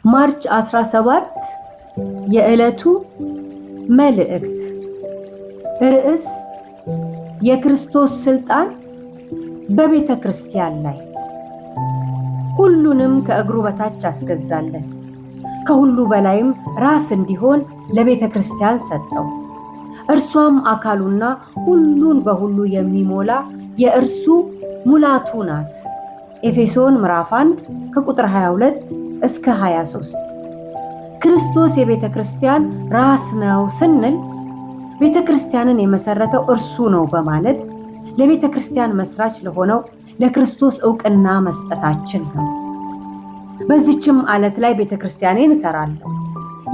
ማርች 17 የዕለቱ መልእክት ርዕስ የክርስቶስ ስልጣን በቤተ ክርስቲያን ላይ። ሁሉንም ከእግሩ በታች አስገዛለት፣ ከሁሉ በላይም ራስ እንዲሆን ለቤተ ክርስቲያን ሰጠው። እርሷም አካሉና ሁሉን በሁሉ የሚሞላ የእርሱ ሙላቱ ናት። ኤፌሶን ምዕራፍ 1 ከቁጥር 22 እስከ 23። ክርስቶስ የቤተ ክርስቲያን ራስ ነው ስንል ቤተ ክርስቲያንን የመሰረተው እርሱ ነው በማለት ለቤተ ክርስቲያን መስራች ለሆነው ለክርስቶስ ዕውቅና መስጠታችን ነው። በዚህችም ዓለት ላይ ቤተ ክርስቲያኔን እሰራለሁ፣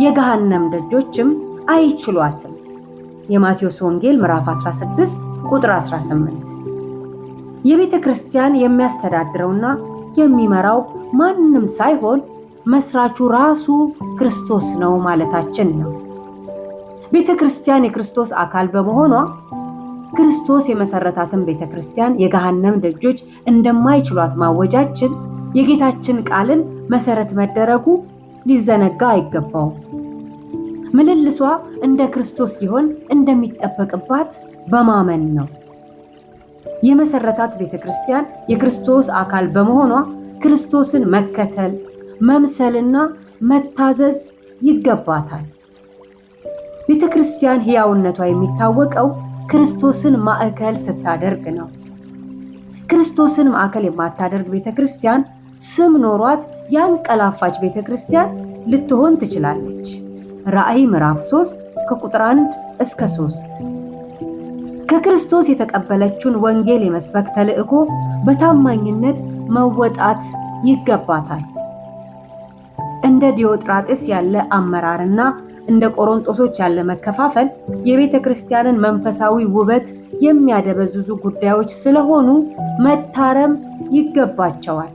የገሃነም ደጆችም አይችሏትም። የማቴዎስ ወንጌል ምዕራፍ 16 ቁጥር 18። የቤተ ክርስቲያን የሚያስተዳድረውና የሚመራው ማንም ሳይሆን መስራቹ ራሱ ክርስቶስ ነው ማለታችን ነው። ቤተ ክርስቲያን የክርስቶስ አካል በመሆኗ ክርስቶስ የመሰረታትን ቤተ ክርስቲያን የገሃነም ደጆች እንደማይችሏት ማወጃችን የጌታችን ቃልን መሰረት መደረጉ ሊዘነጋ አይገባውም። ምልልሷ እንደ ክርስቶስ ሊሆን እንደሚጠበቅባት በማመን ነው። የመሰረታት ቤተ ክርስቲያን የክርስቶስ አካል በመሆኗ ክርስቶስን መከተል፣ መምሰልና መታዘዝ ይገባታል። ቤተ ክርስቲያን ሕያውነቷ የሚታወቀው ክርስቶስን ማዕከል ስታደርግ ነው። ክርስቶስን ማዕከል የማታደርግ ቤተ ክርስቲያን ስም ኖሯት ያንቀላፋች ቤተ ክርስቲያን ልትሆን ትችላለች። ራእይ ምዕራፍ 3 ከቁጥር 1 እስከ 3። ከክርስቶስ የተቀበለችውን ወንጌል የመስበክ ተልእኮ በታማኝነት መወጣት ይገባታል። እንደ ዲዮጥራጥስ ያለ አመራርና እንደ ቆሮንቶሶች ያለ መከፋፈል የቤተ ክርስቲያንን መንፈሳዊ ውበት የሚያደበዝዙ ጉዳዮች ስለሆኑ መታረም ይገባቸዋል።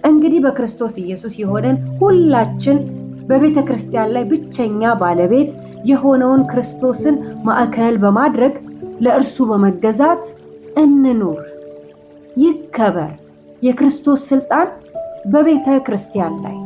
እንግዲህ በክርስቶስ ኢየሱስ የሆነን ሁላችን በቤተ ክርስቲያን ላይ ብቸኛ ባለቤት የሆነውን ክርስቶስን ማዕከል በማድረግ ለእርሱ በመገዛት እንኑር። ይከበር የክርስቶስ ስልጣን በቤተ ክርስቲያን ላይ።